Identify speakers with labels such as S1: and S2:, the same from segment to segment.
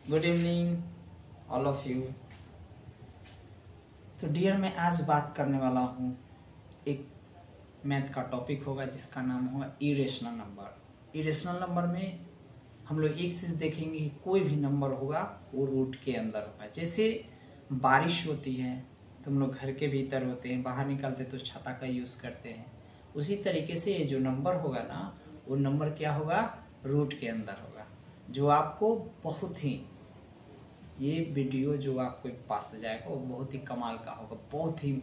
S1: Good evening all of you. तो dear, मैं आज बात करने वाला हूँ एक मैथ का टॉपिक होगा जिसका नाम होगा इरेशनल नंबर। इरेशनल नंबर में हम लोग एक चीज देखेंगे कि कोई भी नंबर होगा वो रूट के अंदर होगा। जैसे बारिश होती है तो हम लोग घर के भीतर होते हैं, बाहर निकलते तो छाता का यूज़ करते हैं। उसी तरीके से ये जो नंबर होगा ना, वो नंबर क्या होगा, रूट के अंदर होगा। जो आपको बहुत ही, ये वीडियो जो आपको पास जाएगा वो बहुत ही कमाल का होगा, बहुत ही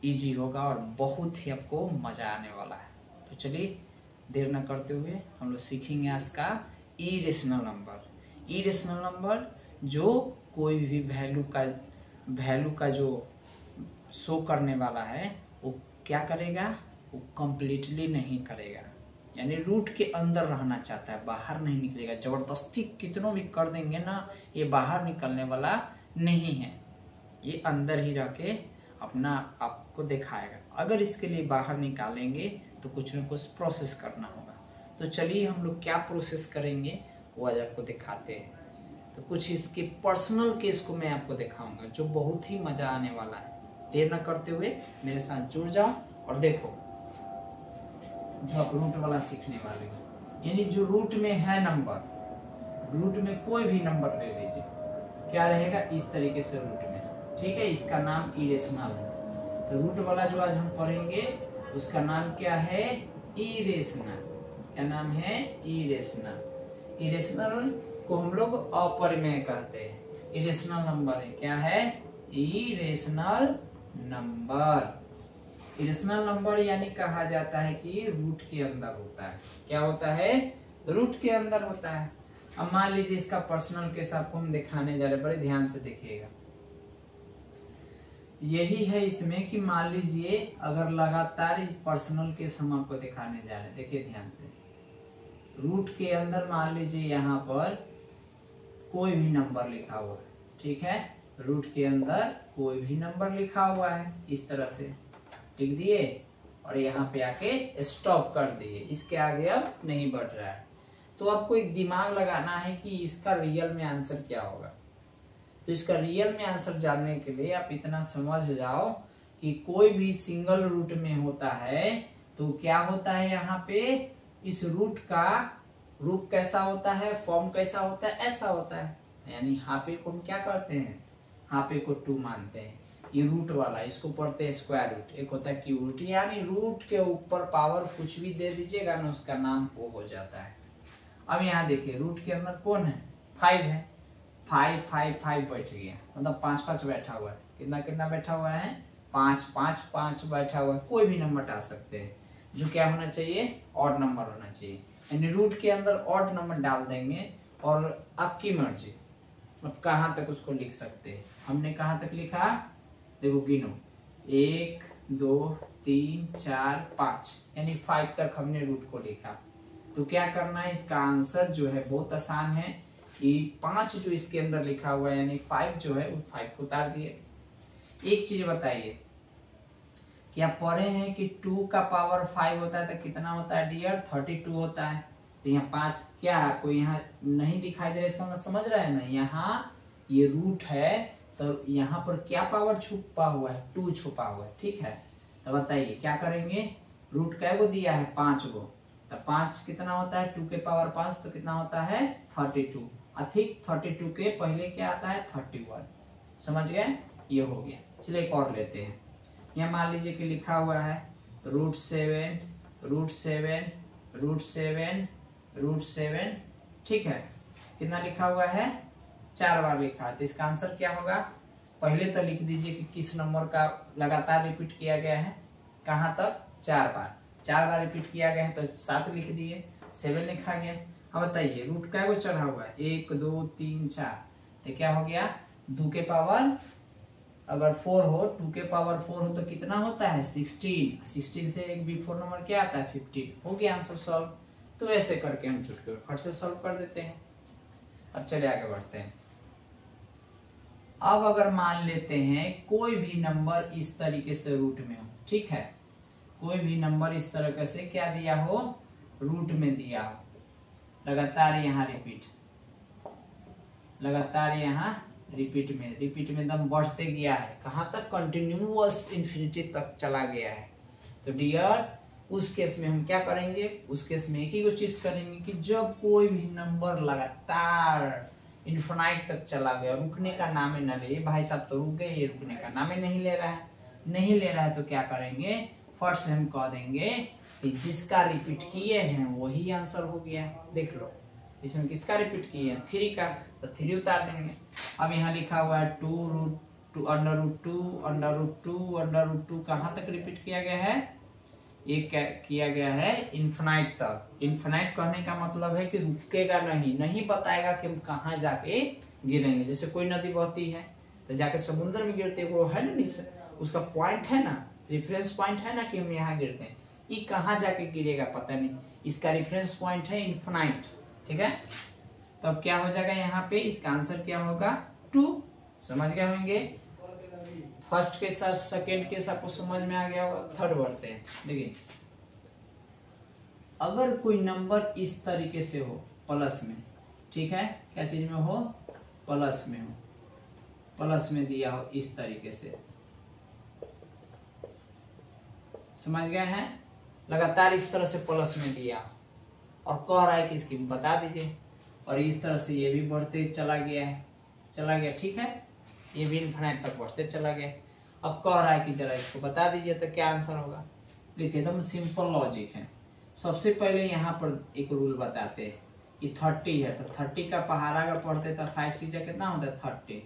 S1: इजी होगा और बहुत ही आपको मज़ा आने वाला है। तो चलिए देर न करते हुए हम लोग सीखेंगे आज का इरेशनल नंबर। इरेशनल नंबर जो कोई भी वैल्यू का जो शो करने वाला है वो क्या करेगा, वो कंप्लीटली नहीं करेगा, यानी रूट के अंदर रहना चाहता है, बाहर नहीं निकलेगा। जबरदस्ती कितनों भी कर देंगे ना, ये बाहर निकलने वाला नहीं है, ये अंदर ही रह के अपना आपको दिखाएगा। अगर इसके लिए बाहर निकालेंगे तो कुछ न कुछ प्रोसेस करना होगा। तो चलिए हम लोग क्या प्रोसेस करेंगे वो आज आपको दिखाते हैं। तो कुछ इसके पर्सनल केस को मैं आपको दिखाऊंगा जो बहुत ही मजा आने वाला है। देर न करते हुए मेरे साथ जुड़ जाओ और देखो जो आप रूट वाला सीखने वाले हो, यानी जो रूट में है नंबर, रूट में कोई भी नंबर ले लीजिए, क्या रहेगा इस तरीके से रूट में, ठीक है। इसका नाम इरेशनल है। तो रूट वाला जो आज हम पढ़ेंगे उसका नाम क्या है, इरेशनल। क्या नाम है, इरेशनल। इरेशनल को हम लोग अपरिमेय कहते हैं। इरेशनल नंबर है, क्या है, इरेशनल नंबर। इरेशनल नंबर यानी कहा जाता है कि रूट के अंदर होता है। क्या होता है, रूट के अंदर होता है। अब मान लीजिए इसका पर्सनल केस आपको हम दिखाने जा रहे हैं, बड़े ध्यान से देखिएगा। यही है इसमें कि मान लीजिए अगर लगातार पर्सनल केस हम आपको दिखाने जा रहे हैं, देखिए ध्यान से। रूट के अंदर मान लीजिए यहाँ पर कोई भी नंबर लिखा हुआ है, ठीक है। रूट के अंदर कोई भी नंबर लिखा हुआ है, इस तरह से लिख दिए और यहाँ पे आके स्टॉप कर दिए, इसके आगे अब नहीं बढ़ रहा है। तो आपको एक दिमाग लगाना है कि इसका रियल में आंसर क्या होगा। तो इसका रियल में आंसर जानने के लिए आप इतना समझ जाओ कि कोई भी सिंगल रूट में होता है तो क्या होता है, यहाँ पे इस रूट का रूप कैसा होता है, फॉर्म कैसा होता है, ऐसा होता है। यानी हाफे को हम क्या करते हैं, हाफे को 2 मानते हैं। ये रूट वाला, इसको पढ़ते हैं स्क्वायर रूट, एक होता है क्यूब रूट। यानी रूट के ऊपर पावर कुछ भी दे दीजिएगा ना, उसका नाम वो हो जाता है। अब यहाँ देखिए रूट के अंदर कौन है, 5 है। 5 5 5 बैठ गया, मतलब 5 5 बैठा हुआ है। कितना कितना बैठा हुआ है, 5 5 5 बैठा हुआ है। कोई भी नंबर डाल सकते हैं, जो क्या होना चाहिए, ऑड नंबर होना चाहिए। यानी रूट के अंदर ऑड नंबर डाल देंगे और आपकी मर्जी, अब कहाँ तक उसको लिख सकते हैं। हमने कहाँ तक लिखा, देखो गिनो, 1 2 3 4 5, यानी 5 तक हमने रूट को लिखा। तो क्या करना है, इसका आंसर जो है बहुत आसान है कि 5 जो इसके अंदर लिखा हुआ है, यानी 5 जो है वो 5 को उतार दिए। एक चीज बताइए, क्या पढ़े हैं कि 2 का पावर 5 होता है तो कितना होता है डियर, 32 होता है। तो यहाँ 5 क्या है, आपको यहाँ नहीं दिखाई दे रहा, इसका मतलब समझ रहा है ना, यहाँ ये रूट है तो यहाँ पर क्या पावर छुपा हुआ है, 2 छुपा हुआ है, ठीक है। तो बताइए क्या करेंगे, रूट कै गो दिया है, 5 गो। तो 5 कितना होता है, 2 के पावर 5 तो कितना होता है, 32। अधिक 32 के पहले क्या आता है, 31। समझ गए, ये हो गया। चलिए एक और लेते हैं। यहाँ मान लीजिए कि लिखा हुआ है √7 √7 √7 √7, ठीक है। कितना लिखा हुआ है, 4 बार लिखा है। तो इसका आंसर क्या होगा, पहले तो लिख दीजिए कि किस नंबर का लगातार रिपीट किया गया है, कहाँ तक, 4 बार। 4 बार रिपीट किया गया है तो 7 लिख दिए, 7 लिखा गया। अब बताइए रूट क्या को चढ़ा हुआ है, 1 2 3 4, तो क्या हो गया, 2 के पावर अगर 4 हो, 2 के पावर 4 हो तो कितना होता है, 16। 16 से एक बिफोर नंबर क्या आता है, 15। हो गया आंसर सॉल्व। तो ऐसे करके हम चुटकी में फट से सॉल्व कर देते हैं। अब चले आगे बढ़ते हैं। अब अगर मान लेते हैं कोई भी नंबर इस तरीके से रूट में हो, ठीक है, कोई भी नंबर इस तरीके से क्या दिया हो, रूट में दिया हो, लगातार यहाँ रिपीट, लगातार यहाँ रिपीट में एकदम बढ़ते गया है, कहाँ तक, कंटिन्यूअस इन्फिनिटी तक चला गया है। तो डियर उस केस में हम क्या करेंगे, उस केस में एक ही चीज करेंगे कि जब कोई भी नंबर लगातार इन्फिनाइट तक चला गया, रुकने का नाम ही न ले, भाई साहब तो रुक गए, ये रुकने का नाम ही नहीं ले रहा है, तो क्या करेंगे, फर्स्ट हम कह देंगे कि जिसका रिपीट किए हैं वही आंसर हो गया। देख लो इसमें किसका रिपीट किए हैं, 3 का, तो 3 उतार देंगे। अब यहाँ लिखा हुआ है 2√2 अंडर रूट 2 कहाँ तक रिपीट किया गया है, ये किया गया है इन्फिनाइट तक। इन्फिनाइट कहने का मतलब है कि रुकेगा नहीं बताएगा कि हम कहाँ जाके गिरेंगे। जैसे कोई नदी बहती है तो जाके समुद्र में गिरते वो है ना, उसका पॉइंट है ना, रेफरेंस पॉइंट है ना कि हम यहाँ गिरते हैं, ये कहाँ जाके गिरेगा पता नहीं, इसका रेफरेंस पॉइंट है इन्फिनाइट। ठीक है, तो अब क्या हो जाएगा यहाँ पे, इसका आंसर क्या होगा 2। समझ गए होंगे, फर्स्ट के साथ सेकेंड केस आपको समझ में आ गया होगा। थर्ड बढ़ते हैं। देखिए अगर कोई नंबर इस तरीके से हो प्लस में, ठीक है, क्या चीज में हो, प्लस में हो, प्लस में दिया हो इस तरीके से, समझ गए हैं, लगातार इस तरह से प्लस में दिया और कह रहा है कि इसकी बता दीजिए, और इस तरह से ये भी बढ़ते चला गया, ठीक है, ये भी इन्फिनाइट तक बढ़ते चला गया। अब कह रहा है कि जरा इसको बता दीजिए, तो क्या आंसर होगा। देखिए एकदम सिंपल लॉजिक है। सबसे पहले यहाँ पर एक रूल बताते हैं कि 30 है, तो 30 का पहाड़ा अगर पढ़ते तो 5 सीजा कितना होता है 30,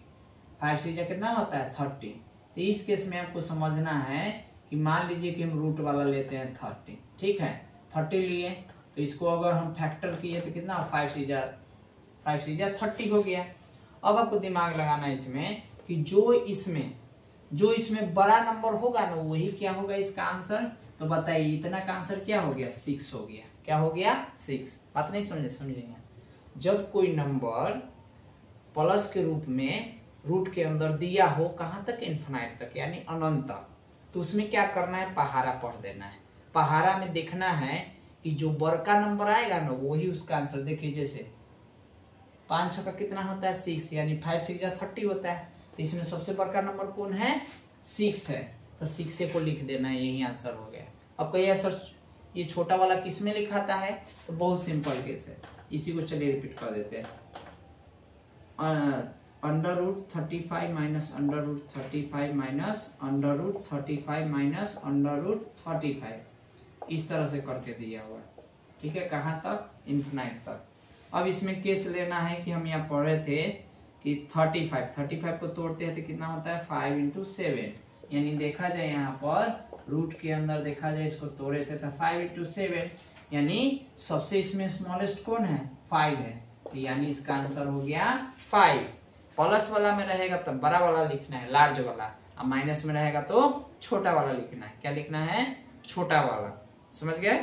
S1: 5 सीजा कितना होता है 30। तो इस केस में आपको समझना है कि मान लीजिए कि हम रूट वाला लेते हैं 30, ठीक है, 30 लिए, तो इसको अगर हम फैक्टर किए तो कितना 5 सीजा 30 हो गया। अब आपको दिमाग लगाना है इसमें कि जो इसमें बड़ा नंबर होगा ना वही क्या होगा इसका आंसर। तो बताइए इतना का आंसर क्या हो गया, 6 हो गया। क्या हो गया, 6। बात नहीं समझेंगे, जब कोई नंबर प्लस के रूप में रूट के अंदर दिया हो कहाँ तक, इन्फिनाइट तक यानी अनंत तक, तो उसमें क्या करना है, पहाड़ा पढ़ देना है। पहाड़ा में देखना है कि जो बड़का नंबर आएगा ना वही उसका आंसर। देखिए जैसे 5 6 का कितना होता है 6, यानी 5 6 जा 30 होता है। तो इसमें सबसे बड़का नंबर कौन है, 6 है, तो 6 को लिख देना है, यही आंसर हो गया। अब कहिए सर ये छोटा वाला किस में लिखाता है, तो बहुत सिंपल केस है, इसी को चलिए रिपीट कर देते हैं। √35 माइनस √35 माइनस √35 माइनस √35, इस तरह से करके दिया हुआ, ठीक है, कहाँ तक, इन्फिनाइट तक। अब इसमें केस लेना है कि हम यहाँ पढ़ रहे थे कि 35 को तोड़ते हैं तो कितना होता है 5 × 7, यानी देखा जाए यहाँ पर रूट के अंदर देखा जाए इसको तोड़े थे तो 5 × 7, यानी सबसे इसमें स्मॉलेस्ट कौन है, 5 है, तो यानी इसका आंसर हो गया 5। प्लस वाला में रहेगा तो बड़ा वाला लिखना है, लार्ज वाला, और माइनस में रहेगा तो छोटा वाला लिखना है। क्या लिखना है, छोटा वाला। समझ गए।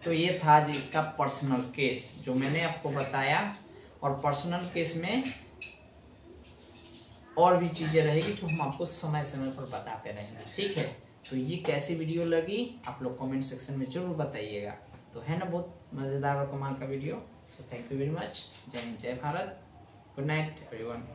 S1: तो ये था जी इसका पर्सनल केस जो मैंने आपको बताया, और पर्सनल केस में और भी चीजें रहेगी जो हम आपको समय समय पर बताते रहेंगे, ठीक है। तो ये कैसी वीडियो लगी आप लोग कमेंट सेक्शन में जरूर बताइएगा। तो है ना बहुत मजेदार और कमाल का video. So thank you very much. जय हिंद, जय भारत, गुड नाइट एवरीवन।